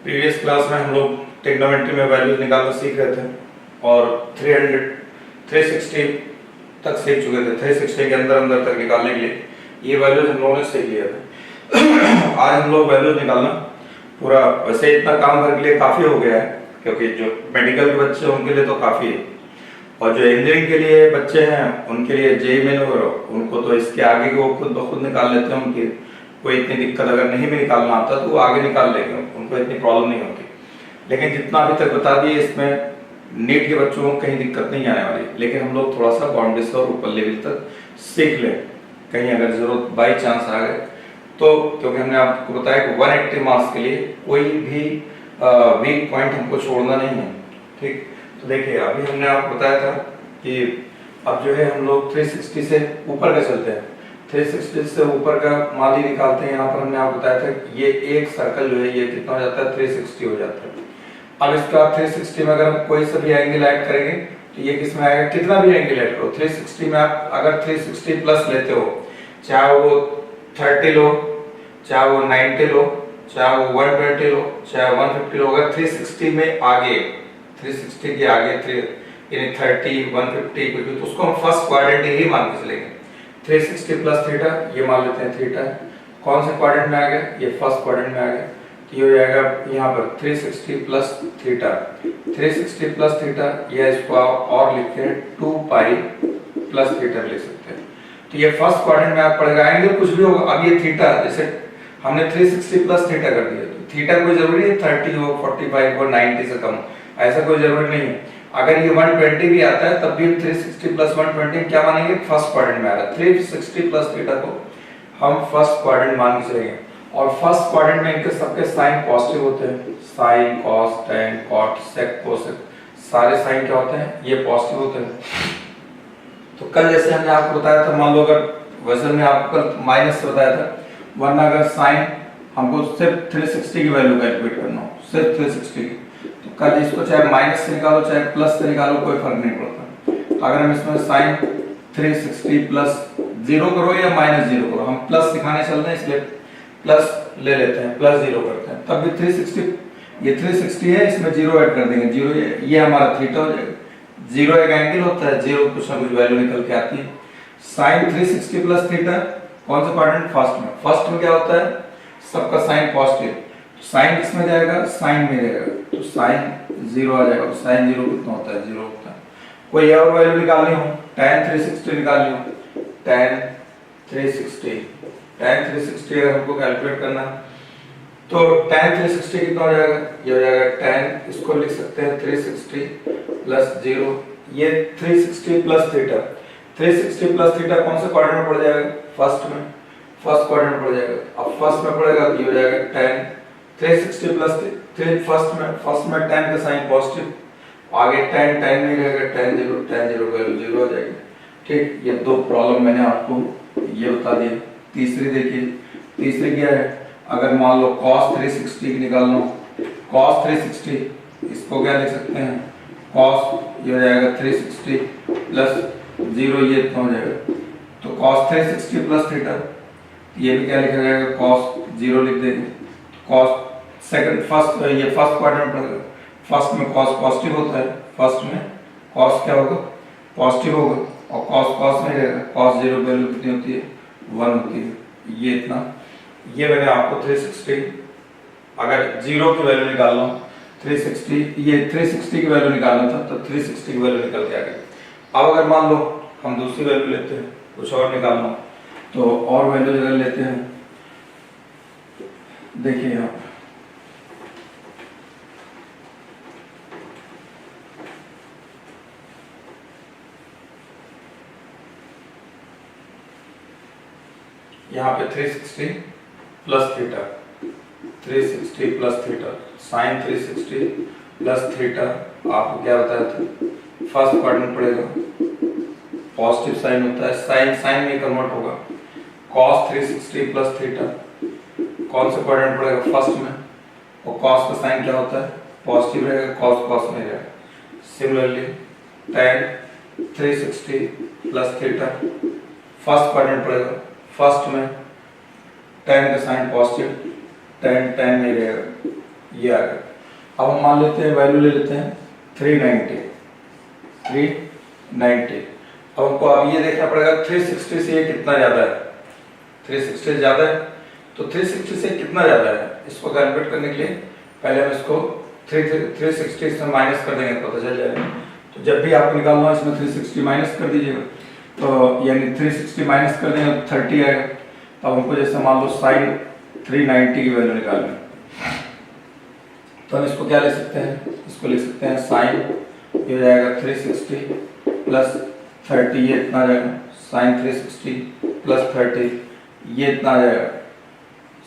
Previous class में हम लोग ट्रिग्नोमेट्री में वैल्यूज निकालना सीख रहे थे और 360 तक सीख चुके थे। 360 के अंदर अंदर तक निकालने के लिए ये वैल्यूज हम लोगों ने सीख लिया था। आज हम लोग वैल्यूज निकालना पूरा, वैसे इतना काम भर के लिए काफ़ी हो गया है, क्योंकि जो मेडिकल के बच्चे हैं उनके लिए तो काफ़ी है, और जो इंजीनियरिंग के लिए बच्चे हैं उनके लिए जेईई मेन वगैरह, उनको तो इसके आगे वो खुद ब खुद निकाल लेते हैं। उनकी कोई इतनी दिक्कत अगर नहीं भी निकालना आता तो वो आगे निकाल लेंगे, उनको इतनी प्रॉब्लम नहीं होती। लेकिन जितना अभी तक बता दिए, इसमें नीट के बच्चों को कहीं दिक्कत नहीं आने वाली, लेकिन हम लोग थोड़ा सा बाउंड्री से और ऊपर लेवल तक सीख लें, कहीं अगर जरूरत बाई चांस आ गए तो। क्योंकि हमने आपको बताया कि 180 मार्क्स के लिए कोई भी वीक पॉइंट हमको छोड़ना नहीं है, ठीक। तो देखिए, अभी हमने आपको बताया था कि अब जो है हम लोग 360 से ऊपर का चलते हैं। 360 से ऊपर का मान ली निकालते हैं। यहाँ पर हमने आपको बताया था कि ये एक सर्कल जो है ये कितना हो जाता है, 360 हो जाता है। अब इसका 360 में अगर हम कोई सा भी एंगल ऐड करेंगे तो ये किस में आएगा, कितना भी एंगल ऐड करो 360 में। आप अगर 360 प्लस लेते हो, चाहे वो 30 लो, चाहे वो 90 लो, चाहे वो 120 लो, चाहे 150 लो, अगर 360 में आगे, 360 के आगे यानी 30, 150 कुछ भी, तो उसको हम फर्स्ट क्वाड्रेंट ही मान के चलेंगे। 360 प्लस थीटा, ये मान लेते हैं थीटा। कौन से क्वाड्रेंट में आ गया, ये फर्स्ट क्वाड्रेंट में आ गया। तो ये हो जाएगा यहाँ पर 360 प्लस थीटा। 360 प्लस थीटा, या इसको और लिखते हैं 2 पाई प्लस थीटा लिख सकते हैं। तो ये फर्स्ट क्वाड्रेंट में आप पड़ेगा, एंगल कुछ भी होगा। अब ये थीटा, जैसे हमने 360 प्लस थीटा कर दिया, तो थीटा कोई जरूरी है 30 हो, 45 हो, 90 से कम, ऐसा कोई जरूरी नहीं है। अगर ये 120 भी आता है तब भी 360 प्लस 120 क्या मानेंगे, फर्स्ट क्वाड्रेंट में आ रहा है। 360 प्लस थीटा को हम फर्स्ट क्वाड्रेंट मान के चलेंगे, और फर्स्ट क्वाड्रेंट में इनके सबके साइन पॉजिटिव होते हैं। साइन, कॉस, टेन, कॉट, सेक, कोसेक, सारे साइन क्या होते हैं, ये पॉजिटिव होते हैं। तो कल जैसे हमने आपको बताया था, मान लो अगर वैसे हमने आपको कल माइनस से बताया था, वरना अगर साइन हमको सिर्फ 360 की वैल्यू कैलकुलेट करना हो, सिर्फ 360 की, तो कल इसको चाहे माइनस से निकालो चाहे प्लस से निकालो, कोई फर्क नहीं पड़ता। अगर हम इसमें साइन 360 प्लस 0 करो या माइनस 0 करो, हम प्लस दिखाने चल रहे हैं इसलिए प्लस ले लेते हैं, प्लस 0 करते हैं, तब भी 360, ये 360 है, इसमें 0 ऐड कर देंगे, 0 ये हमारा थीटा हो जाएगा। 0 एक एंगल होता है, 0 कुछ ना कुछ वैल्यू निकल के आती है। साइन 360 प्लस थीटा, कौन सा क्वाड्रेंट, फर्स्ट में। फर्स्ट में क्या होता है, सबका साइन पॉजिटिव, तो साइन किसमें जाएगा, साइन में जाएगा, तो साइन 0 आ जाएगा। तो साइन 0 कितना होता है, 0 होता है। कोई और वैल्यू निकालनी हो, tan 360 निकालनी हो, tan 360 अगर हमको कैलकुलेट करना है तो tan 360 कितना हो जाएगा, ये हो जाएगा tan, इसको लिख सकते हैं 360 प्लस 0, ये 360 प्लस थीटा। 360 प्लस थीटा कौन से क्वाड्रेंट में पड़ जाएगा, फर्स्ट में, फर्स्ट क्वाड्रेंट में पड़ जाएगा। अब फर्स्ट में पड़ेगा तो ये हो जाएगा tan 360 प्लस 3, फर्स्ट में tan का साइन पॉजिटिव, आगे tan में रहेगा, tan 0 वैल्यू 0 हो जाएगी, ठीक। ये दो प्रॉब्लम मैंने आपको ये बता दिए। तीसरी देखिए, तीसरी क्या है, अगर मान लो cos 360 की निकालना हो, cos 360 इसको क्या लिख सकते हैं, cos ये हो जाएगा 360 प्लस 0, ये इतना हो जाएगा। तो cos 360 प्लस थीटा, ये भी क्या लिखा जाएगा, cos 0 लिख देंगे। cos सेकंड फर्स्ट, ये फर्स्ट क्वाड्रेंट पड़ेगा, फर्स्ट में cos पॉजिटिव होता है, फर्स्ट में cos क्या होगा, पॉजिटिव होगा, और cos में रहेगा, cos 0 वैल्यू कितनी होती है, 1 होती है। ये इतना, ये मैंने आपको 360, अगर 0 की वैल्यू निकालना हो 360, ये 360 की वैल्यू निकालना था तो 360 की वैल्यू निकल के आ गई। अब अगर मान लो हम दूसरी वैल्यू लेते हैं, कुछ और निकालना हो, तो और वैल्यू अगर लेते हैं, देखिए यहाँ पे 360 plus theta, 360 plus theta, sine 360 plus theta, आपको क्या बताया था, फर्स्ट क्वाड्रेंट पड़ेगा, पॉजिटिव साइन होता है, साइन में कन्वर्ट होगा। cos 360 प्लस थीटा, कौन सा क्वाड्रेंट पड़ेगा, फर्स्ट में, और cos का साइन क्या होता है, पॉजिटिव रहेगा, cos में रहेगा। Similarly tan 360 plus theta, first quadrant पड़ेगा, फर्स्ट में tan का साइन पॉजिटिव, tan में रहेगा, ये आ गया। अब हम मान लेते हैं वैल्यू ले लेते हैं 390। अब हमको अब ये देखना पड़ेगा 360 से ये कितना ज़्यादा है। 360 से ज़्यादा है तो 360 से कितना ज़्यादा है इसको कैलकुलेट करने के लिए पहले हम इसको 360 से माइनस कर देंगे, पता चल जाएगा। तो जब भी आपको निकालना हो इसमें 360 माइनस कर दीजिएगा, तो यानी 360 माइनस कर देंगे तो 30 आएगा। अब हमको जैसे मान लो साइन 390 की वैल्यू निकालनी, तो हम इसको क्या ले सकते हैं, इसको ले सकते हैं साइन ये हो जाएगा 360 प्लस 30, ये इतना आ जाएगा साइन 360 प्लस 30, ये इतना आ जाएगा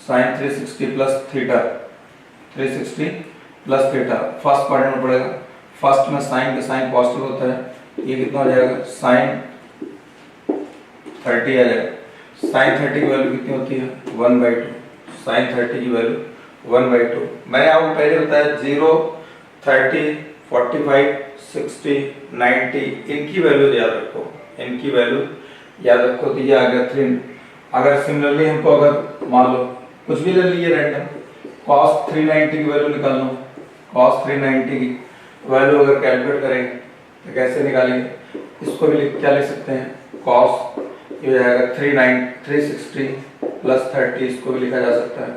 sine 360 plus theta, 360 plus theta. First part में पड़ेगा, फर्स्ट में साइन का साइन पॉजिटिव होता है, ये कितना हो जाएगा साइन 30 आ जाएगा। साइन 30 की वैल्यू कितनी होती है 1/2, साइन 30 की वैल्यू 1/2। मैंने आपको पहले बताया 0, 30, 45, 60, 90 इनकी वैल्यू याद रखो, इनकी वैल्यू याद रखो। तो ये आ गया 3। अगर सिमिलरली हमको अगर मान लो कुछ भी ले लीजिए रैंडम, cos 390 की वैल्यू निकाल लो, cos 390 की वैल्यू अगर कैलकुलेट करेंगे तो कैसे निकालेंगे, इसको भी क्या ले सकते हैं cos ये हो जाएगा 360 प्लस 30, इसको भी लिखा जा सकता है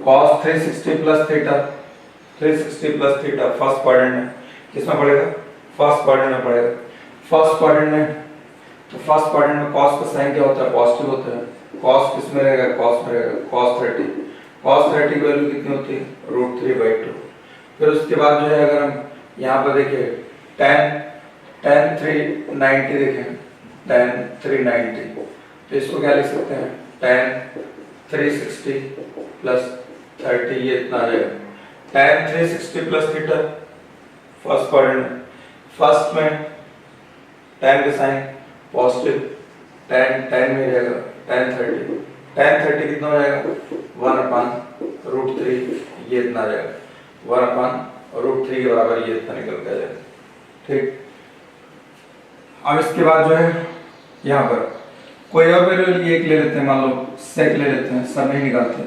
cos 360 plus theta, 360 plus theta first quadrant में किसमें पड़ेगा, फर्स्ट क्वाड्रेंट में पड़ेगा। फर्स्ट क्वाड्रेंट में तो फर्स्ट क्वाड्रेंट में cos का साइन क्या होता है पॉजिटिव होता है, cos किसमें रहेगा cos में रहेगा cos 30, cos 30 की वैल्यू कितनी होती है √3/2। फिर उसके बाद जो है अगर हम यहाँ पर देखिए tan 390 देखें, tan 390 तो इसको क्या लिख सकते हैं tan 360 प्लस 30, ये इतना आ जाएगा tan 360 plus theta first quadrant में, फर्स्ट में tan का साइन पॉजिटिव, tan में रहेगा tan 30 कितना हो जाएगा 1/√3, ये इतना आ जाएगा 1/√3 के बराबर, ये इतना निकल के आ जाएगा। ठीक, अब इसके बाद जो है यहाँ पर कोई और वैल्यू एक ले लेते हैं, मान लो सेक ले लेते हैं, सब नहीं निकालते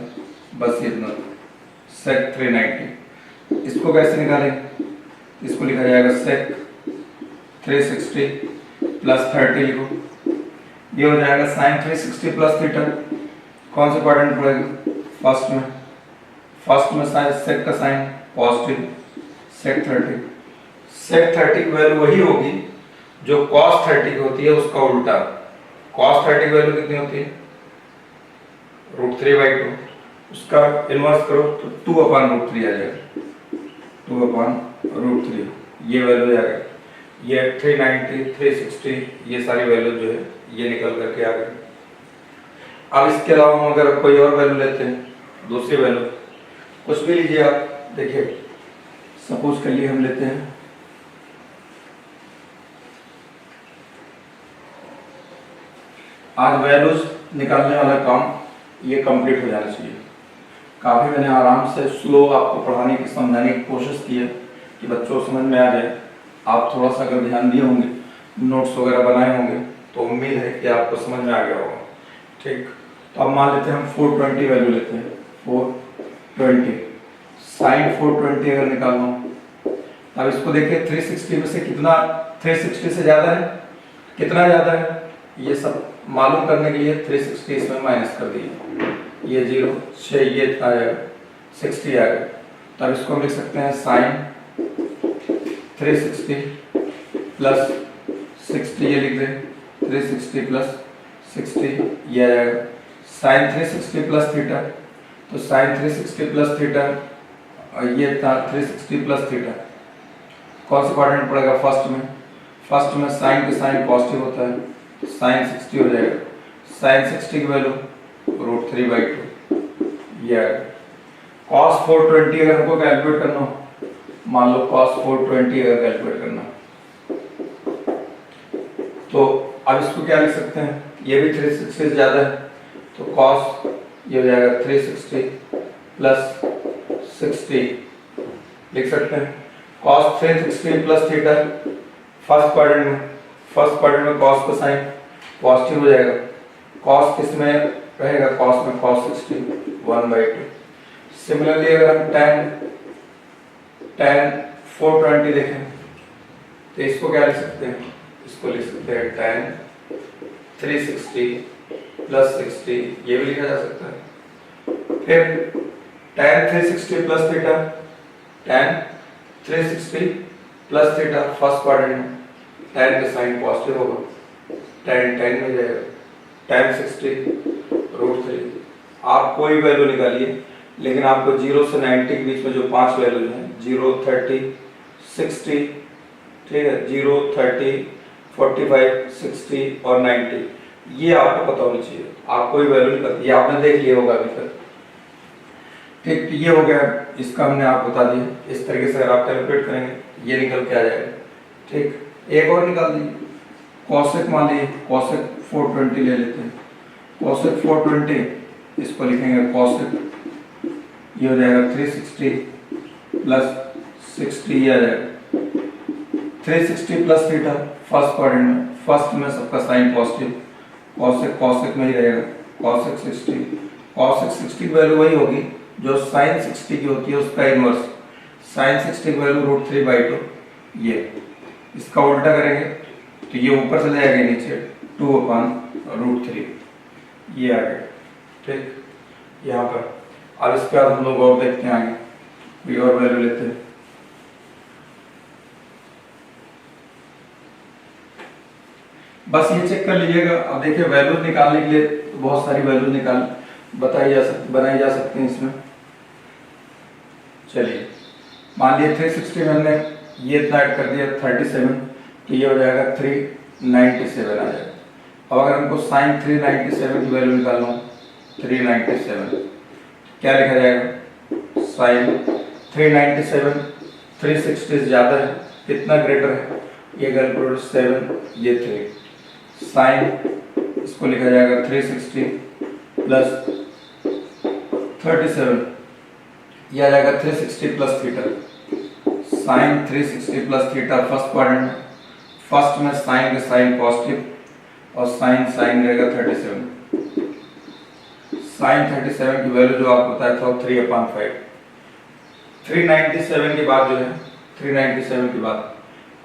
बस ये इतना सेक 390। इसको कैसे निकालें, इसको लिखा जाएगा सेक 360 प्लस 30 लिखो, ये हो जाएगा साइन 360 प्लस थीटा, कौन से क्वाड्रेंट में पड़ेगा फर्स्ट में साइन सेक का साइन पॉजिटिव, सेक 30 की वैल्यू वही होगी जो cos 30 की होती है, उसका उल्टा। cos 30 की वैल्यू कितनी होती है √3/2, उसका इनवर्स करो तो 2/√3 आ जाएगा, 2/√3 ये वैल्यू आ गई। ये 390, 360 ये सारी वैल्यू जो है ये निकल करके आ गई। अब इसके अलावा हम अगर कोई और वैल्यू लेते हैं, दूसरी वैल्यू कुछ भी लीजिए आप, देखिए सपोज कर लिए हम लेते हैं आज वैल्यूज निकालने वाला काम ये कंप्लीट हो जाना चाहिए। काफ़ी मैंने आराम से स्लो आपको पढ़ाने की समझाने की कोशिश की है कि बच्चों को समझ में आ जाए। आप थोड़ा सा अगर ध्यान दिए होंगे, नोट्स वगैरह बनाए होंगे तो उम्मीद है कि आपको समझ में आ गया होगा। ठीक, तो अब मान लेते हैं हम 420 वैल्यू लेते हैं, 420 साइन 420 अगर निकालना हो, अब इसको देखिए 360 में से कितना 360 से ज़्यादा है, कितना ज़्यादा है ये सब मालूम करने के लिए 360 इसमें माइनस कर दिए, ये 0 6 ये इतना आ जाएगा 60 आ गया। तब इसको हम लिख सकते हैं साइन 360 प्लस 60, ये लिख दें 360 प्लस 60 ये आ जाएगा साइन 360 प्लस थीटा, तो साइन 360 प्लस थीटा ये था 360 प्लस थीटा, कौन सा क्वाड्रेंट पड़ेगा फर्स्ट में साइन का साइन पॉजिटिव होता है, साइन 60 हो जाएगा, साइन 60 की वैल्यू √3/2 ये आएगा। cos 420 अगर हमको कैलकुलेट करना हो, मान लो cos 420 अगर कैलकुलेट करना तो अब इसको क्या लिख सकते हैं, ये भी 360 से ज़्यादा है तो cos ये हो जाएगा 360 प्लस 60 लिख सकते हैं। cos 360 plus theta first quadrant में cos का साइन पॉजिटिव हो जाएगा, cos किस में रहेगा cos में cos 60 1/2। सिमिलरली अगर हम tan tan 420 देखें तो इसको क्या लिख सकते हैं, इसको लिख सकते हैं tan 360 प्लस 60, ये भी लिखा जा सकता है। फिर tan 360 plus theta, tan 360 plus theta first quadrant में, tan का साइन पॉजिटिव होगा, tan में जाएगा, tan 60 √3। आप कोई वैल्यू निकालिए, लेकिन आपको 0 से 90 के बीच में जो 5 वैल्यूज हैं 0, 30, 60, ठीक है, 0, 30, 45, 60 और 90, ये आपको पता होनी चाहिए। आप कोई वैल्यू निकालिए, ये आपने देख लिया होगा अभी तक, ठीक। तो ये हो गया, इसका हमने आपको बता दिया। इस तरीके से अगर आप कैलकुलेट करेंगे ये निकल के आ जाएगा, ठीक। एक और निकाल दीजिए, कॉसेक मान लीजिए, कॉसेक 420 ले लेते हैं। कॉसेक 420 इसको लिखेंगे कॉसेक, ये हो जाएगा 360 प्लस 60, ये आ जाएगा 360 प्लस थीटा फर्स्ट क्वाड्रेंट में, फर्स्ट में सबका साइन पॉजिटिव, कॉसेक में ही रहेगा कॉसेक 60। कॉसेक 60 की वैल्यू वही होगी जो साइन 60 की होती है, उसका इनवर्स। साइन 60 की वैल्यू √3/2, ये इसका उल्टा करेंगे तो ये ऊपर चले जाएगा नीचे 2/√3, ये आ गया, ठीक। यहाँ पर अब इसके बाद हम लोग और देखते हैं, आगे कोई और वैल्यू लेते हैं। बस ये चेक कर लीजिएगा। अब देखिए वैल्यूज निकालने के लिए तो बहुत सारी वैल्यूज बनाई जा सकती हैं इसमें। चलिए मान लिया 360 में हमने ये इतना ऐड कर दिया 37, तो ये हो जाएगा 397 आ जाएगा। अब अगर हमको साइन 397 की वैल्यू निकालना हो, 397 क्या लिखा जाएगा, साइन 397 360 से ज़्यादा है, कितना ग्रेटर है, ये कैलकुलेट 7, ये 3, साइन इसको लिखा जाएगा 360 प्लस 37, यह आ जाएगा 360 plus theta, sine 360 plus theta first quadrant में, फर्स्ट में साइन का साइन पॉजिटिव और साइन रहेगा 37। साइन 37 की वैल्यू जो आपको बताया था 3/5। 397 के बाद जो है 397 के बाद,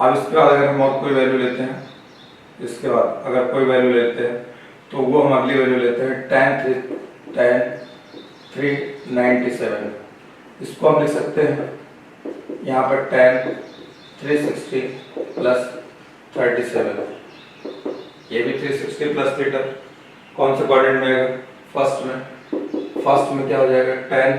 अब इसके बाद अगर हम और कोई वैल्यू लेते हैं, इसके बाद अगर कोई वैल्यू लेते हैं तो वो हम अगली वैल्यू लेते हैं tan 397। इसको हम लिख सकते हैं यहाँ पर tan 360 प्लस 37, ये भी 360 प्लस थीटा, कौन से क्वाड्रेंट में आएगा, फर्स्ट में क्या हो जाएगा, tan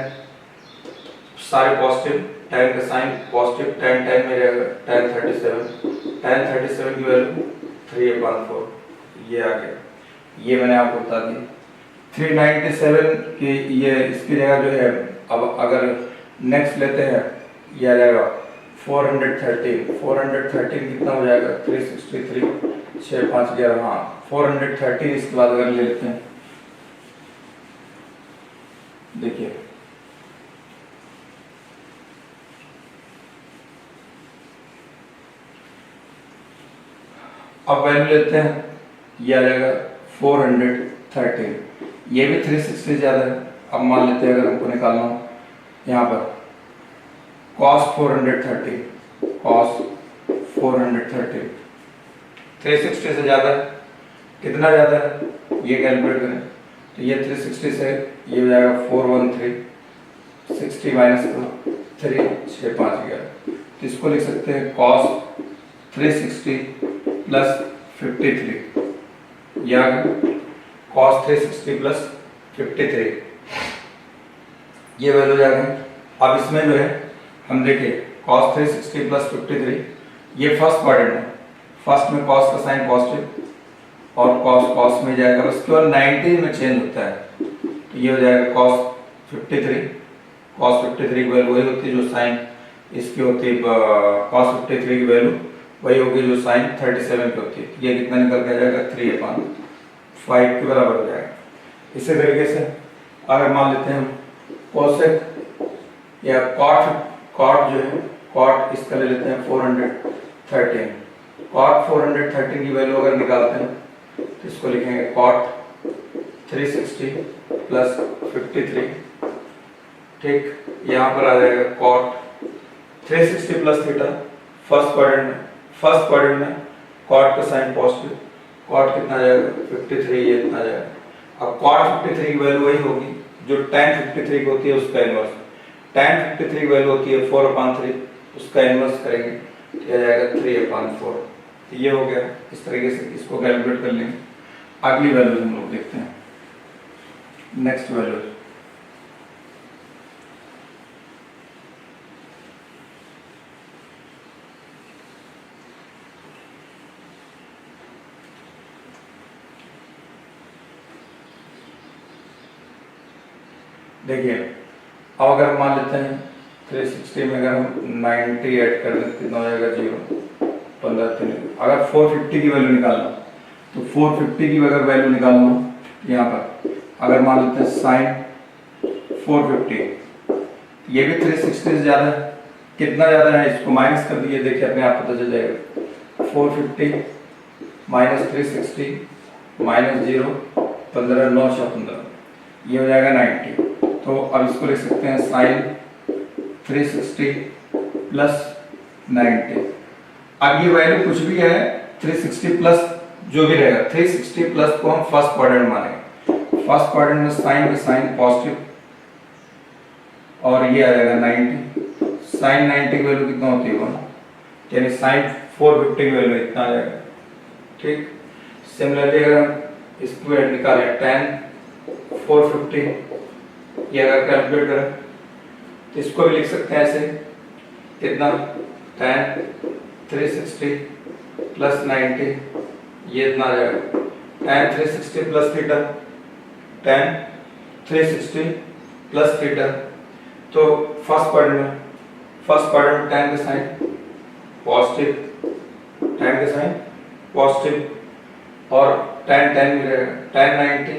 सारे पॉजिटिव, tan का साइन पॉजिटिव, tan में रहेगा tan 37 की वैल्यू 3/4, ये आ गया। ये मैंने आपको बता दी 397 की, ये इसकी जगह जो है, अब अगर नेक्स्ट लेते हैं ये आ जाएगा 413 कितना हो जाएगा, 363, 6, 5, 11, हाँ 413। इसके बाद अगर ले लेते हैं, देखिए अब वैल्यू लेते हैं, ये आ जाएगा 413, ये भी 360 से ज़्यादा है। अब मान लेते हैं अगर हमको निकालना हो यहाँ पर cos 430, 360 से ज़्यादा है, कितना ज़्यादा है ये कैलकुलेट करें तो ये 360 से ये हो जाएगा 413, 60 माइनस 3, 6, 5, 11, तो इसको लिख सकते हैं cos 360 प्लस 53, या cos 360 प्लस 53, ये वैल्यू जा गई। अब इसमें जो है हम देखिए cos 360 प्लस 53, ये फर्स्ट क्वाड्रेंट है, फर्स्ट में cos का साइन पॉजिटिव और cos में जाएगा, उसके बाद 90 में चेंज होता है, तो ये हो जाएगा cos 53 की वैल्यू वही होती है जो साइन इसकी होती है, cos 53 की वैल्यू वही होगी जो साइन 37 की होती है, ये कितना निकल के आ जाएगा 3/5 के बराबर हो जाएगा। इसी तरीके से अगर मान लेते हैं कोसेक या कॉट जो है, कॉट इसका ले लेते हैं 413, कॉट 413 की वैल्यू अगर निकालते हैं तो इसको लिखेंगे कॉट 360 प्लस 53, ठीक। यहाँ पर आ जाएगा cot 360 plus theta first quadrant में कॉट का साइन पॉजिटिव, कॉट कितना आ जाएगा 53, ये इतना आ जाएगा। अब कॉट 53 की वैल्यू वही होगी जो tan 53 की होती है उसका इनवर्स। tan 53 की वैल्यू होती है 4/3, उसका इनवर्स करेंगे तो आ जाएगा 3/4। ये हो गया। इस तरीके से इसको कैलकुलेट कर लेंगे। अगली वैल्यू हम लोग देखते हैं। नेक्स्ट वैल्यू देखिए, अब अगर मान लेते हैं 360 में अगर हम 90 ऐड कर दें कितना हो जाएगा 0, 15 3। अगर 450 की वैल्यू निकालना तो 450 की अगर वैल्यू निकालना यहाँ पर अगर मान लेते हैं साइन 450, ये भी 360 से ज़्यादा है। कितना ज़्यादा है इसको माइनस कर दिए, देखिए अपने आप पता चल जाएगा। 450 माइनस 360 माइनस 0, 15 9 15, ये हो जाएगा 90। तो अब इसको लिख सकते हैं साइन 360 प्लस 90। अब ये वैल्यू कुछ भी है 360 प्लस जो भी रहेगा, 360 प्लस को हम फर्स्ट क्वाड्रेंट मानेंगे। फर्स्ट क्वाड्रेंट में साइन का साइन पॉजिटिव और ये आ जाएगा 90। साइन 90 की वैल्यू कितना होती है 1, यानी साइन 450 की वैल्यू इतना आ जाएगा। ठीक, सिमिलरली अगर हम इसको निकालें tan 450, ये अगर कैलकुलेट करें तो इसको भी लिख सकते हैं ऐसे, कितना tan 360 प्लस 90, ये इतना आ जाएगा। tan 360 plus theta, tan 360 plus theta, तो फर्स्ट क्वाड्रेंट में tan का साइन पॉजिटिव, tan का साइन पॉजिटिव और tan भी रहेगा। tan 90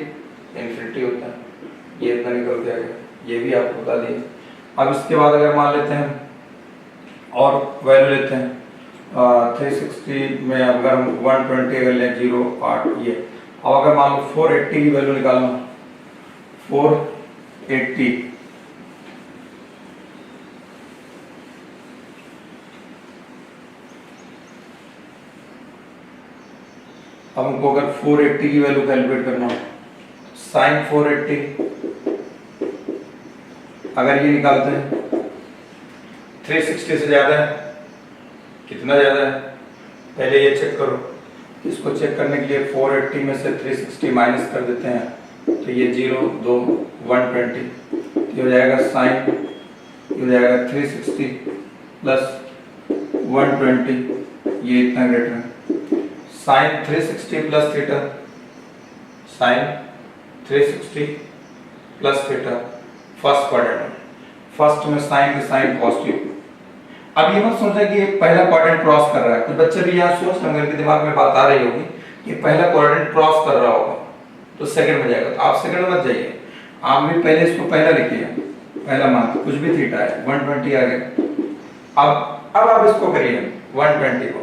इन्फिनिटी होता है, ये इतना निकल के आएगा, ये भी आपको बता दिए। अब इसके बाद अगर मान लेते हैं और वैल्यू लेते हैं 360 में अगर हम 120 अगर लें 0 8 ये। अब अगर मान लो 480 की वैल्यू निकालना, 480 अब हमको अगर 480 की वैल्यू कैलकुलेट करना हो, साइन 480 अगर ये निकालते हैं 360 से ज्यादा है, कितना ज्यादा है पहले ये चेक करो। इसको चेक करने के लिए 480 में से 360 माइनस कर देते हैं, तो ये 0 2 120, ये हो जाएगा साइन, ये हो जाएगा 360 प्लस 120, ये इतना ग्रेटर है। Sine 360 plus theta, sine 360 plus theta first quadrant, first में साइन का साइन पॉजिटिव। अब ये मत सोचा कि पहला क्वाड्रेंट क्रॉस कर रहा है, कुछ बच्चे भी यहाँ सोच लेंगे कि दिमाग में बात आ रही होगी कि पहला क्वाड्रेंट क्रॉस कर रहा होगा तो सेकंड में जाएगा, तो आप सेकंड मत जाइए, आप भी पहले इसको पहला लिखिए, पहला मान कुछ भी थीटा है 120 आ गया। अब आप इसको करिए 120 को।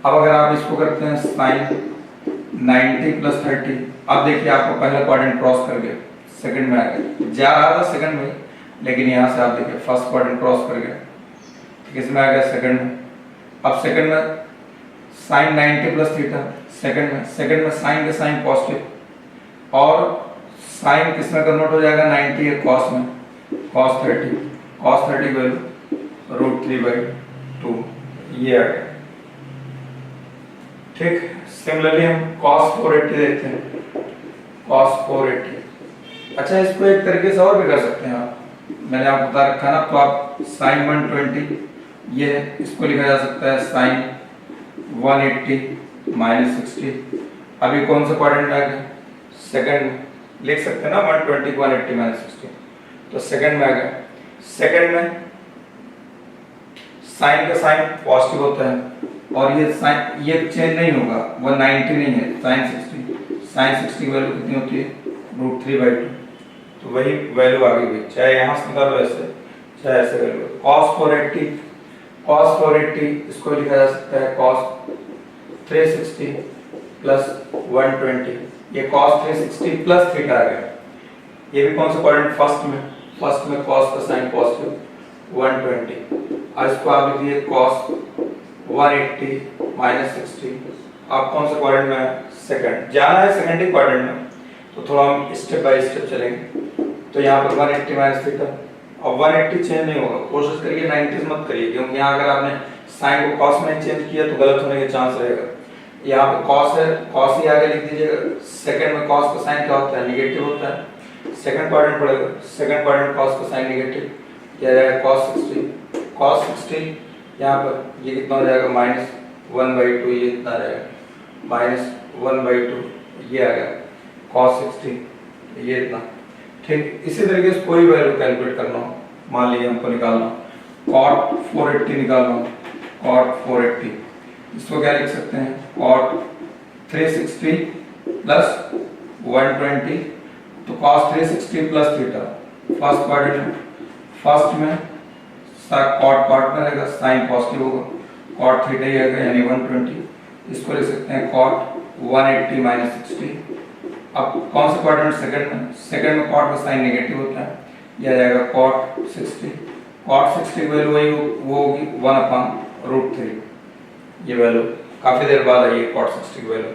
अब अगर आप इसको करते हैं साइन 90 प्लस 30, अब देखिए आपको पहला क्वाड्रेंट क्रॉस कर गया, सेकंड में आ गया, जा रहा था सेकंड में, लेकिन यहाँ से आप देखिए फर्स्ट क्वाड्रेंट क्रॉस कर गया, किसमें आ गया सेकंड में। अब सेकंड में साइन 90 प्लस थीटा, सेकंड में साइन का साइन पॉजिटिव और साइन किसमें कन्वर्ट हो जाएगा 90 है कॉस में, cos 30 वैल्यू √3/2, ये आ गया। ठीक, सिमिलरली हम cos 480 देखते हैं, cos 480। अच्छा, इसको एक तरीके से और भी कर सकते हैं आप, मैंने आपको बता रखा ना, तो आप साइन 120 ये इसको लिखा जा सकता है साइन 180 माइनस 60। अभी कौन सा क्वाड्रेंट आ गया, सेकंड लिख सकते हैं ना, 120 को 180 माइनस 60, तो सेकंड में आ गया। सेकंड में साइन का साइन पॉजिटिव होता है और ये साइन ये चेंज नहीं होगा, वो 90 नहीं है, साइन 60 की वैल्यू कितनी होती है √3/2, तो वही वैल्यू आ गई, चाहे यहाँ से निकालो ऐसे चाहे ऐसे वैल्यू। cos 480 इसको लिखा जा सकता है cos 360 प्लस 120, ये cos 360 प्लस थीटा आ गया। ये भी कौन सा क्वाड्रेंट, फर्स्ट में cos का साइन पॉजिटिव 120। अब इसको आप लिखिए cos 180 माइनस 60। आप कौन सा क्वाड्रेंट में? सेकंड जाना है, सेकंड क्वाड्रेंट में, तो थोड़ा हम स्टेप बाय स्टेप चलेंगे। तो यहाँ पर 180 माइनस थीटा, अब 180 चेंज नहीं होगा, कोशिश करिए 90 मत करिए, क्योंकि यहाँ अगर आपने साइन को कॉस में चेंज किया तो गलत होने के चांस रहेगा। यहाँ पे कॉस है, कॉस ही आगे लिख दीजिएगा। सेकंड में कॉस का साइन क्या होता है? नेगेटिव होता है। सेकंड क्वाड्रेंट पड़ेगा, सेकंड क्वाड्रेंट कॉस का साइन नेगेटिव, क्या जाएगा? cos 60। cos 60 यहाँ पर ये कितना हो जाएगा? माइनस 1/2, ये इतना रहेगा माइनस 1/2, ये आ गया cos 60, ये इतना। ठीक इसी तरीके से कोई वैल्यू कैलकुलेट करना हो, मान लीजिए हमको निकालना cot 480 निकालना हो, cot 480, इसको क्या लिख सकते हैं? cot 360 प्लस 120, तो cos 360 plus theta first quadrant, first में cot में रहेगा, साइन पॉजिटिव होगा, cot थीटा ही आएगा यानी 120। इसको लिख सकते हैं cot 180 माइनस 60। अब कौन सा क्वाड्रेंट? सेकंड में, सेकंड में cot का साइन नेगेटिव होता है, यह आ जाएगा cot 60। cot 60 की वैल्यू वही वो होगी 1/√3। ये वैल्यू काफी देर बाद आई है cot 60 की वैल्यू,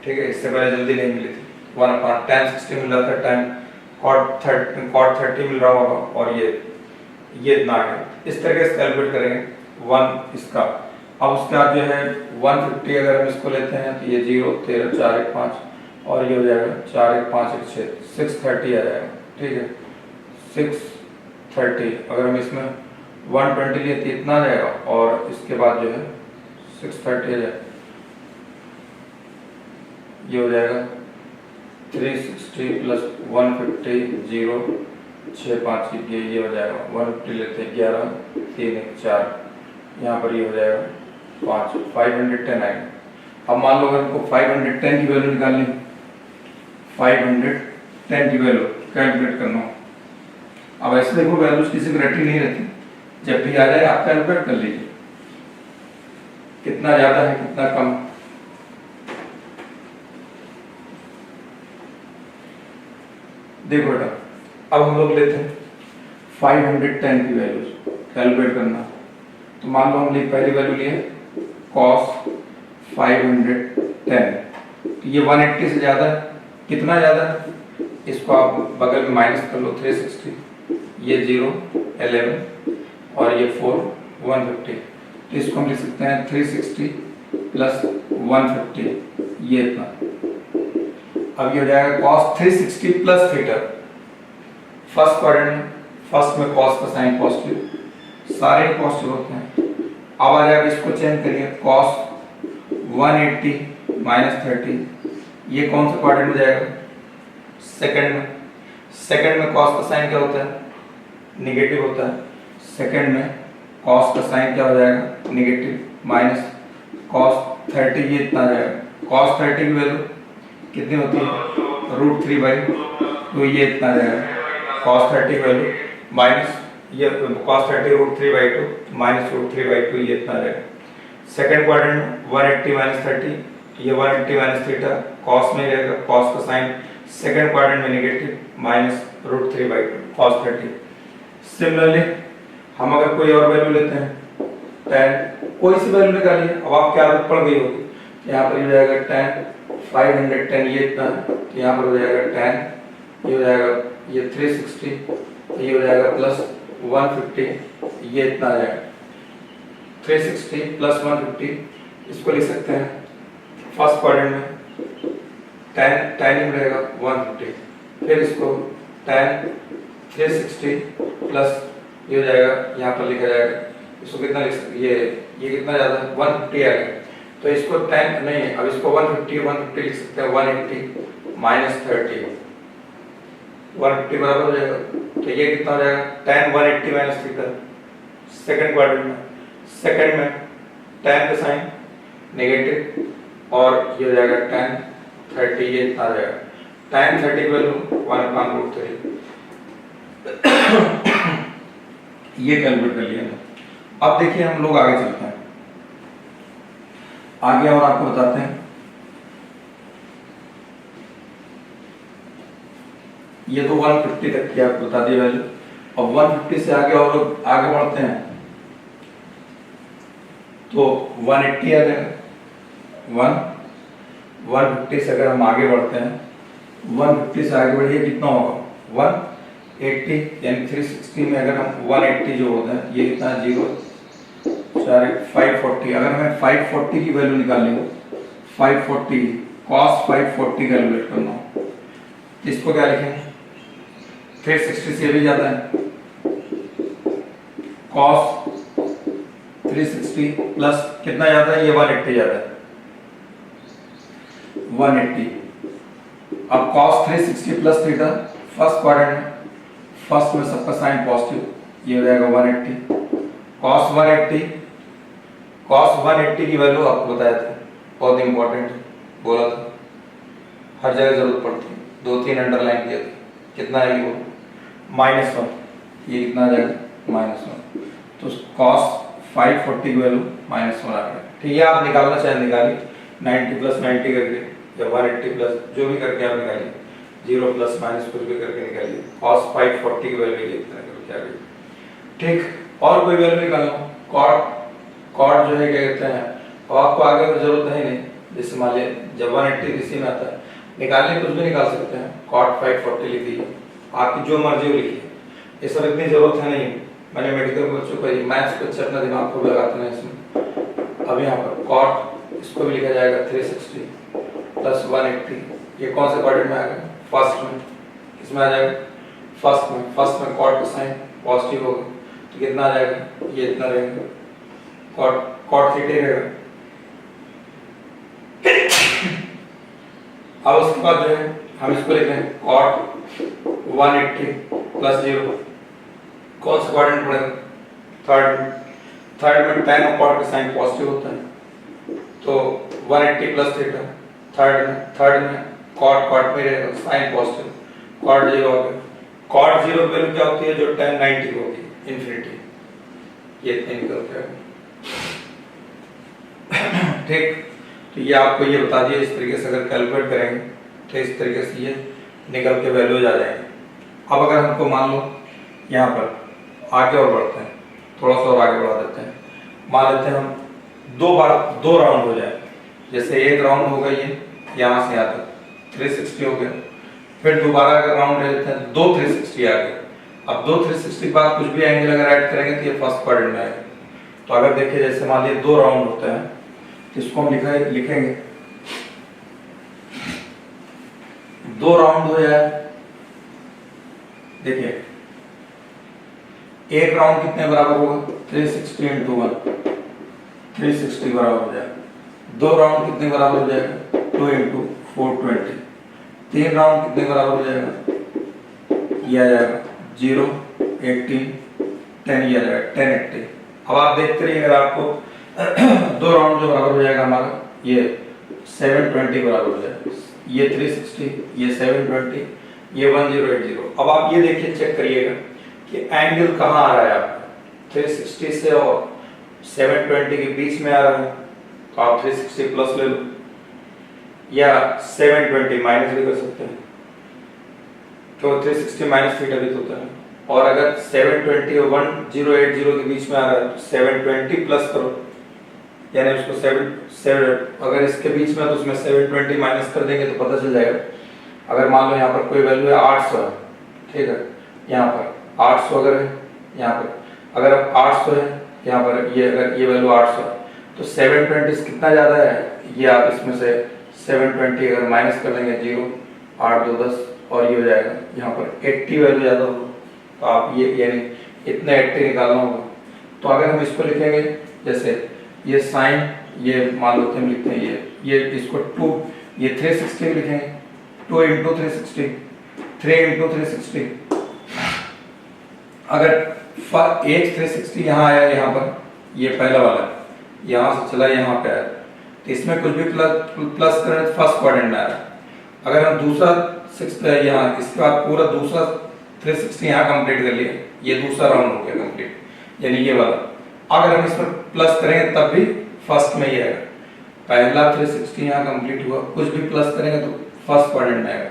ठीक है, इससे पहले जल्दी नहीं मिली थी। 1/tan 60 मिल रहा था, tan cot 30 मिल रहा होगा, और ये इतना आ गया। इस तरीके से कैलकुलेट करेंगे 1 इसका। अब उसके बाद जो है 150 अगर हम इसको लेते हैं तो ये 0 13 4 1 5, और ये हो जाएगा 4 1 5 1 6, 630 आ जाएगा, ठीक है 630। अगर हम इसमें 120 लिए तो इतना आ जाएगा, और इसके बाद जो है 630 आ जाएगा, ये हो जाएगा 360 प्लस 150 0 6 5, ये हो जाएगा 150 लेते हैं 11 3 1 4, यहाँ पर ये हो जाएगा 5 510 आएगा। अब मान लो अगर हमको 510 की वैल्यू निकालनी, 510 की वैल्यू कैलकुलेट करना हो, अब ऐसे देखो वैल्यूज किसी की रटी नहीं रहती, जब भी आ जाए आप कैलकुलेट कर लीजिए कितना ज्यादा है कितना कम। देखो बेटा, अब हम लोग लेते हैं 510 की वैल्यूज कैलकुलेट करना, तो मान लो हमने पहली वैल्यू ली है cos 510, तो ये 180 से ज्यादा है, कितना ज्यादा है? इसको आप बगल में माइनस कर लो 360, ये 0 11 और ये 4 150, तो इसको हम लिख सकते हैं 360 प्लस 150, ये इतना। अब ये हो जाएगा cos 360 plus theta, first quadrant में, फर्स्ट में cos का साइन पॉजिटिव, सारे पॉजिटिव होते हैं। अब आ जाएगा, इसको चेंज करिए cos 180 माइनस 30, ये कौन सा क्वाड्रेंट में जाएगा? सेकंड में। सेकंड में cos का साइन क्या होता है? नेगेटिव होता है। सेकंड में cos का साइन क्या हो जाएगा? नेगेटिव, माइनस cos 30, ये इतना जाएगा। cos 30 की वैल्यू कितनी होती है? √3/2, ये इतना जाएगा। cos 30 की वैल्यू माइनस ये cos 30 √3/2 माइनस √3/2, ये इतना जाएगा। सेकंड क्वाड्रेंट 180 माइनस 30, ये 180 माइनस थीटा cos में रहेगा, cos का साइन सेकंड क्वाड्रेंट में नेगेटिव, माइनस √3/2 cos 30। सिमिलरली हम अगर कोई और वैल्यू लेते हैं tan, कोई सी वैल्यू निकालिए, अब आपकी आदत पड़ गई होगी, यहाँ पर हो जाएगा tan 510, ये इतना, तो यहाँ पर हो जाएगा tan, ये हो जाएगा ये 360, ये हो जाएगा प्लस 150, ये इतना आ जाएगा 360 प्लस 150, इसको लिख सकते हैं फर्स्ट क्वाड्रेंट में tan ही रहेगा 150, फिर इसको tan 360 प्लस ये हो जाएगा, यहाँ पर लिखा जाएगा, इसको कितना लिख सकते, ये कितना ज्यादा 150 आ गया, तो इसको tan नहीं, अब इसको 150 लिख सकते हैं 180 माइनस 30, 150 बराबर हो जाएगा, तो ये कितना हो जाएगा? tan 180 minus theta, second quadrant में, सेकंड में tan का साइन नेगेटिव, और ये हो जाएगा tan 30, ये इतना आ जाएगा। tan 30 की वैल्यू 1/√3, ये कैलकुलेट कर लिया। अब देखिए हम लोग आगे चलते हैं, आगे और आपको बताते हैं। ये तो 150 तक की आपको बता दी वैल्यू, और 150 से आगे और आगे बढ़ते हैं तो 180 आ जाएगा। 150 से अगर हम आगे बढ़ते हैं, 150 से आगे बढ़िए कितना होगा 180, यानी 360 में अगर हम 180 जो होता है ये कितना 0 4 540। अगर हमें 540 की वैल्यू निकालनी हो, 540 cos 540 कैलकुलेट करना हो, इसको क्या लिखेंगे 360 से भी जाता है, cos 360 प्लस कितना जाता है, ये 180 जाता है 180। अब cos 360 plus theta first quadrant में, फर्स्ट में सबका साइन पॉजिटिव, ये हो जाएगा 180। cos 180 की वैल्यू आपको बताया था, बहुत इंपॉर्टेंट है, बोला था हर जगह जरूरत पड़ती है, 2-3 अंडरलाइन किया था। कितना है वो -1, ये कितना आ जाएगा -1। तो cos 540 की वैल्यू -1 आ गया। ठीक है, आप निकालना चाहे निकालिए, 90 प्लस 90 करके या 180 प्लस जो भी करके आप निकालिए, 0 प्लस माइनस कुछ भी करके निकालिए, cos 540 की वैल्यू ये इतना करो क्या गई। ठीक, और कोई वैल्यू निकालना, cot जो है क्या कहते हैं, और आपको आगे की जरूरत है नहीं, जैसे मान लिया जब 180 इसी में आता है, निकालने कुछ भी निकाल सकते हैं, cot 540 लिख दीजिए, आपकी जो मर्जी हो लिखिए, ये सब इतनी जरूरत है नहीं। मैंने मेडिकल बच्चों को मैथ्स पे अपना दिमाग को लगाते हैं इसमें। अब यहाँ पर cot इसको भी लिखा जाएगा 360 प्लस 180, ये कौन से क्वाड्रेंट में आएगा, फर्स्ट में, इसमें आ जाएगा फर्स्ट में cot का साइन पॉजिटिव होगा, तो कितना आ जाएगा, ये इतना रहेगा, cot थीटा रहेगा। अब उसके बाद जो है हम इसको लिखते हैं cot 180 प्लस 0, कौन सा क्वाड्रेंट पड़ेगा, थर्ड में tan और cot का साइन पॉजिटिव होता है, तो 180 प्लस थीटा, थर्ड में cot में रहेगा साइन पॉजिटिव, cot 0 हो गया। cot 0 की वैल्यू क्या होती है, जो tan 90 की होगी, इन्फिनिटी, ये इतने निकल के आएगा। ठीक, तो ये आपको ये बता दिया, इस तरीके से अगर कैलकुलेट करेंगे तो इस तरीके से ये निकल के वैल्यूज आ जाएंगे। अब अगर हमको मान लो यहाँ पर आगे और बढ़ते हैं, थोड़ा सा और आगे बढ़ा देते हैं, मान लेते हैं हम दो राउंड हो जाए, जैसे एक राउंड होगा ये यहाँ से यहाँ तक 360 हो गया, फिर दोबारा अगर राउंड ले लेते हैं 2 360 आ गए। अब 2 360 के बाद कुछ भी एंगल अगर ऐड करेंगे तो ये फर्स्ट क्वाड्रेंट में आएगा। तो अगर देखिए जैसे मान लीजिए 2 राउंड होते हैं, इसको हम लिखेंगे 2 राउंड हो जाए, देखिए एक राउंड कितने बराबर होगा, 360 इंटू 1, 360 बराबर हो जाएगा। 2 राउंड कितने बराबर हो जाएगा, 2 इंटू 420। 3 राउंड कितने बराबर हो जाएगा, ये आ जाएगा 0 18 10, ये आ जाएगा 1080। अब आप देखते रहिए, अगर आपको 2 राउंड जो बराबर हो जाएगा हमारा, ये 720 बराबर हो जाएगा, ये 360, ये 720, ये 1080। अब आप ये देखिए, चेक करिएगा कि एंगल कहाँ आ रहा है आपका, 360 से और 720 के बीच में आ रहा है, तो आप 360 प्लस ले लो, या 720 माइनस भी कर सकते हैं, तो 360 माइनस थीटा भी होता है। और अगर 720 और 1080 के बीच में आ रहा है तो 720 प्लस करो, यानी उसको 7 अगर इसके बीच में तो उसमें 720 माइनस कर देंगे तो पता चल जाएगा। अगर मान लो यहाँ पर कोई वैल्यू है 800 है, ठीक है, यहाँ पर 800 अगर है, यहाँ पर अगर अब 800 है, यहाँ पर ये अगर ये वैल्यू 800 है तो 720 कितना ज़्यादा है, ये आप इसमें से 720 अगर माइनस कर लेंगे 0 8 2 10, और ये हो जाएगा यहाँ पर 80 वैल्यू ज़्यादा होगा, तो आप ये यानी इतना 80 निकालना होगा। तो अगर हम इसको लिखेंगे, जैसे ये साइन, ये मान लो हम लिखते हैं ये इसको 2, ये 360 लिखेंगे, 2 इंटू 360, 3 इंटू 360। अगर एक 360 यहाँ आया, यहाँ पर ये पहला वाला यहाँ से चला यहाँ पे आया, तो इसमें कुछ भी प्लस करें तो फर्स्ट क्वाड्रेंट में आ रहा है। अगर हम दूसरा 6 यहाँ, इसके बाद पूरा दूसरा 360 यहाँ कंप्लीट कर लिया, ये दूसरा राउंड हो गया कंप्लीट, यानी ये वाला। अगर हम इसमें प्लस करेंगे तब भी फर्स्ट में ही आएगा, पहला 360 यहाँ कंप्लीट हुआ, कुछ भी प्लस करेंगे तो फर्स्ट क्वाड्रेंट में आएगा,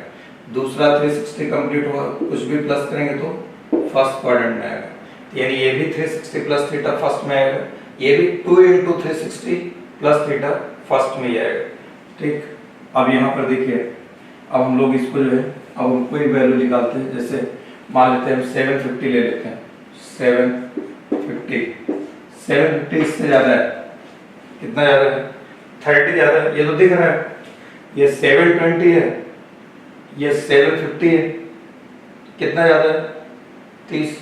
दूसरा 360 कंप्लीट हुआ, कुछ भी प्लस करेंगे तो फर्स्ट क्वाड्रेंट में आएगा, यानी ये भी 360 प्लस थीटा फर्स्ट में आएगा, ये भी 2 इंटू 360 प्लस थीटा फर्स्ट में ही आएगा। ठीक, अब यहाँ पर देखिए, अब हम लोग इसको जो है, अब हम कोई वैल्यू निकालते हैं, जैसे मान लेते हैं हम 750 ले लेते हैं। 750 इससे ज्यादा है, कितना ज्यादा है? 30 ज्यादा है, ये तो दिख रहा है। ये 720 है, ये 750 है, कितना ज्यादा है? 30।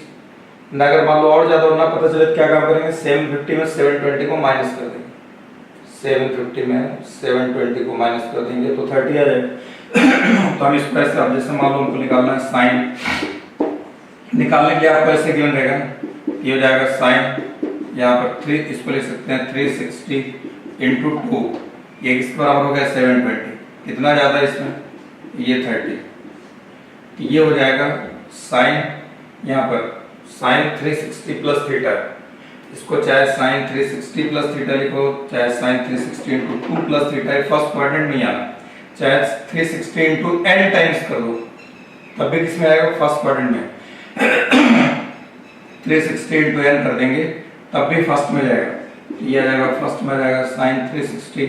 ना अगर मान लो और ज्यादा होना पता चले तो क्या काम करेंगे, 750 में 720 को माइनस कर देंगे। 750 में 720 को माइनस कर देंगे तो 30 आ जाएगा। तो हम इस तरह से, अब जैसे मान लो हमको निकालना है साइन, निकालने के लिए आपको ऐसे गिवन रहेगा ना, ये हो जाएगा साइन, यहाँ पर 3, इसको लिख सकते हैं 360 इंटू 2, ये किस बराबर हो गया? 720। कितना ज्यादा है इसमें? ये 30। तो ये हो जाएगा साइन, यहाँ पर साइन 360 प्लस थीटा, इसको चाहे साइन 360 प्लस थीटा लिखो, चाहे sine 360 into 2 plus theta, first quadrant में आना, चाहे 360 इंटू n टाइम्स कर दो, तब भी किसमें आएगा? फर्स्ट क्वाड्रेंट में। 360 इंटू n कर देंगे तब भी फर्स्ट में जाएगा। ये आ जाएगा फर्स्ट में, जाएगा साइन 360,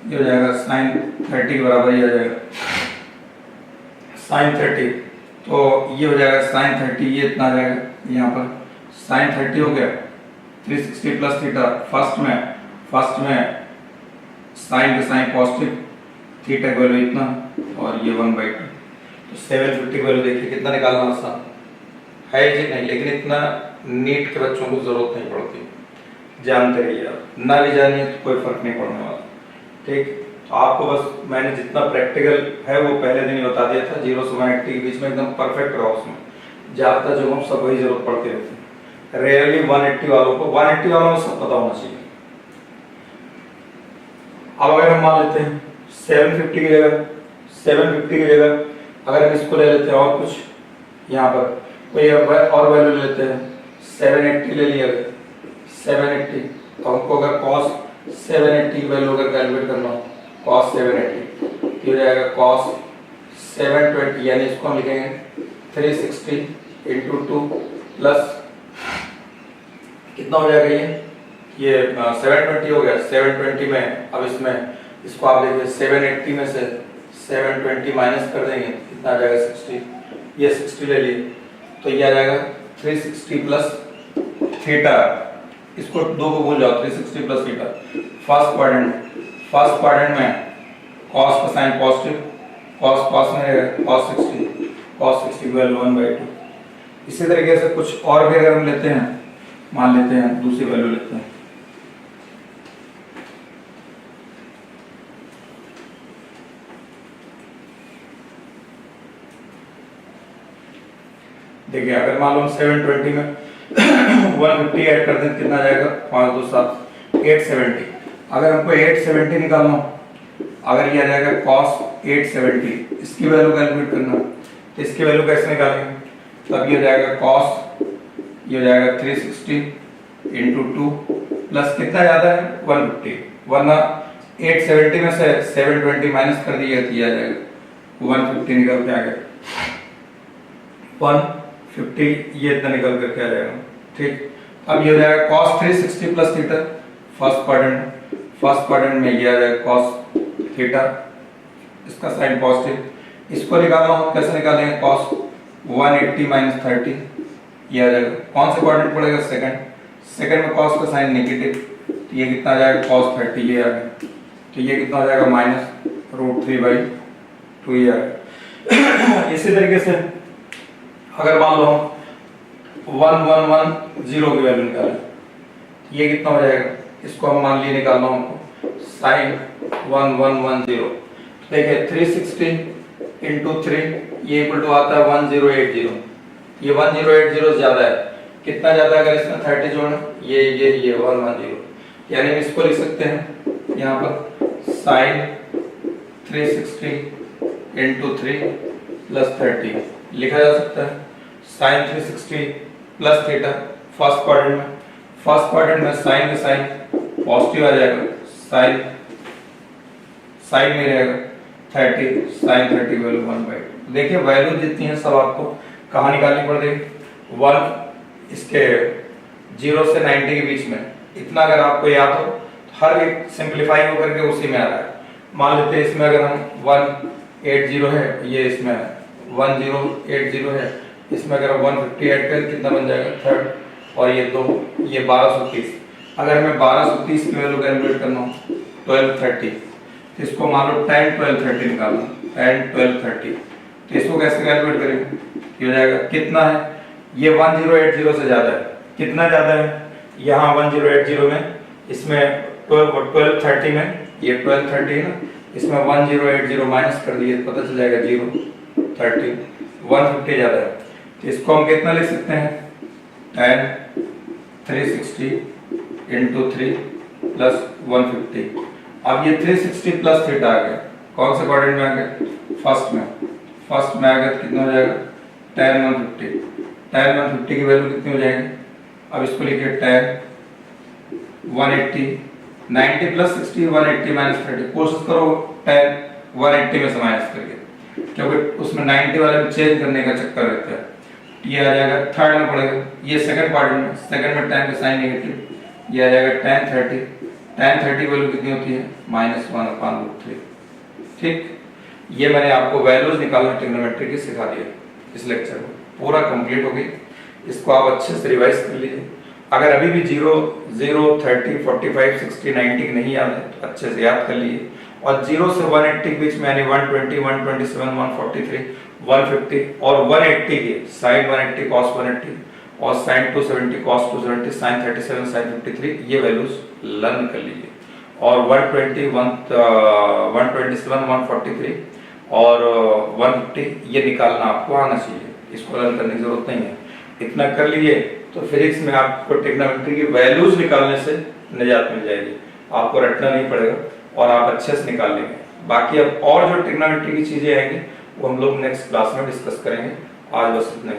ये हो जाएगा साइन 30 बराबर, ये आ जाएगा साइन 30। तो ये हो जाएगा साइन 30, ये इतना आ जाएगा, यहाँ पर साइन 30 हो गया। 360 प्लस थीटा फर्स्ट में साइन का साइन पॉजिटिव, थीटा का वैल्यू इतना, और ये 1/2। तो 750 वैल्यू देखिए, कितना निकालना आसान है जी? नहीं, लेकिन इतना नीट के बच्चों को जरूरत नहीं पड़ती, जानते रहिए आप, ना भी जानिए तो कोई फर्क नहीं पड़ने वाला। ठीक, तो आपको बस मैंने जितना प्रैक्टिकल है वो पहले दिन ही बता दिया था, 0 से 180 के बीच में एकदम परफेक्ट रहो उसमें, ज्यादा जो हम सब वही जरूरत पड़ती रहती है। रेयरली 180 वालों को, 180 वालों को सब पता होना चाहिए। अब अगर हम मान लेते हैं 750 की जगह अगर हम इसको ले लेते हैं और कुछ, यहाँ पर कोई और वैल्यू ले लेते हैं, 780 ले लिया, 780, तो हमको अगर cos 780 की वैल्यू अगर कैलकुलेट करना हो, cos 780 तो हो जाएगा cos 720, यानी इसको हम लिखेंगे 360 इंटू 2 प्लस कितना हो जाएगा? ये 720 हो गया। 720 में अब इसमें इसको आप देखिए, 780 में से 720 माइनस कर देंगे, कितना आ जाएगा? 60। ये 60 ले लिए तो ये आ जाएगा 360 प्लस थीटा, इसको दो को भूल जाओ, 360 प्लस थीटा। फर्स्ट क्वाड्रेंट में cos का साइन पॉजिटिव, cos में रहेगा cos 60 वैल्यू 1/2। इसी तरीके से कुछ और भी अगर हम लेते हैं, मान लेते हैं दूसरी वैल्यू लेते हैं, देखिए अगर मान लो हम 720 में 150 ऐड कर दें, कितना जाएगा? 5 2 7 870। अगर हमको 870 निकालना हो, अगर ये आ जाएगा cos 870, इसकी वैल्यू कैलकुलेट करना, तो इसकी वैल्यू कैसे निकालेंगे? तब ये हो जाएगा cos, ये हो जाएगा 360 इंटू 2 प्लस कितना ज्यादा है? 150, वरना 870 में से 720 माइनस कर दिया तो ये आ जाएगा 150 निकल के आ गया, 150 ये इतना निकल करके आ जाएगा। ठीक, अब ये हो जाएगा cos 360 plus theta, first quadrant में ये आ जाएगा cos थीटा, इसका साइन पॉजिटिव, इसको निकालना हो कैसे निकालेंगे? cos 180 माइनस 30, ये आ जाएगा। कौन सा क्वाड्रेंट पड़ेगा? सेकंड में cos का साइन नेगेटिव, तो ये कितना आ जाएगा? cos 30, ये आ गया, तो ये कितना हो जाएगा? माइनस √3/2, ये आ गया। इसी तरीके से अगर मान लो 1110 की वैल्यू निकालें, ये कितना हो जाएगा? इसको हम मान लिए निकालना हमको साइन 1110, देखिए 360 इंटू 3 ये इक्वल टू आता है 1080। ये 1080 ज्यादा है, कितना ज्यादा? अगर इसमें 30 जोड़े, ये 110, यानी हम इसको लिख सकते हैं यहाँ पर साइन 360 इंटू 3 प्लस 30 लिखा जा सकता है। Sine 360 plus theta first quadrant में साइन का साइन पॉजिटिव आ जाएगा, साइन में रहेगा 30, साइन 30 वैल्यू 1/2। देखिए वैल्यू जितनी है सब आपको कहाँ निकालनी पड़ेगी? 1 इसके 0 से 90 के बीच में, इतना अगर आपको याद हो तो हर एक सिंप्लीफाई होकर के उसी में आ रहा है। मान लेते हैं इसमें अगर हम 180 है, ये इसमें 1080 है, इसमें अगर 150 ऐड करें कितना बन जाएगा थर्ड, और ये 2, ये 1230। अगर हमें 1230 की वैल्यू कैलकुलेट करना हो 1230, तो इसको मान लो 10 12 30 निकालना, 10 12 30, तो इसको कैसे कैलकुलेट करेंगे? ये हो जाएगा कितना है, ये 1080 से ज्यादा है, कितना ज्यादा है, यहाँ 1080 में, इसमें 1230 में, ये 1230 है ना, इसमें 1080 माइनस कर दिए पता चल जाएगा 0 30, 150 ज्यादा है, तो इसको हम कितना लिख सकते हैं 10 360 इंटू 3 प्लस 150। अब ये 360 प्लस थीटा आ गया, कौन से क्वाड्रेंट में आ गया? फर्स्ट में आ गया, कितना हो जाएगा 10 150, 10 150 की वैल्यू कितनी हो जाएगी? अब इसको लिखिए 10 180, 90 प्लस 60 180 माइनस 30, कोशिश करो 10 180 में से माइनस करके, क्योंकि उसमें 90 वाले में चेंज करने का चक्कर रहता है। ये आ जाएगा थर्ड में पड़ेगा, ये सेकंड क्वाड्रेंट में, सेकंड में 10 का साइन नेगेटिव, ये आ जाएगा 10 30, 10 30 वैल्यू कितनी होती है -1/√3। ठीक, ये मैंने आपको वैल्यूज निकालना ट्रिग्नोमेट्री की सिखा दिया इस लेक्चर में, पूरा कंप्लीट हो गई। इसको आप अच्छे से रिवाइज कर लीजिए। अगर अभी भी 0 0 30 45 60 90 नहीं याद है तो अच्छे से याद कर लीजिए, और 0 से 180 के बीच में यानी 120 127 143 150 और 180 के साइन 180 cos 180 और साइन 270 cos 270 साइन 37 साइन 53, ये वैल्यूज लर्न कर लीजिए। और 120 127 143 और 150 ये निकालना आपको आना चाहिए, इसको लर्न करने की जरूरत नहीं है। इतना कर लीजिए तो फिजिक्स में आपको ट्रिग्नोमेट्री की वैल्यूज निकालने से निजात मिल जाएगी, आपको रटना नहीं पड़ेगा और आप अच्छे से निकाल लेंगे। बाकी अब और जो ट्रिग्नोमेट्री की चीजें आएंगी वो हम लोग नेक्स्ट क्लास में डिस्कस करेंगे। आज बस इतना ही।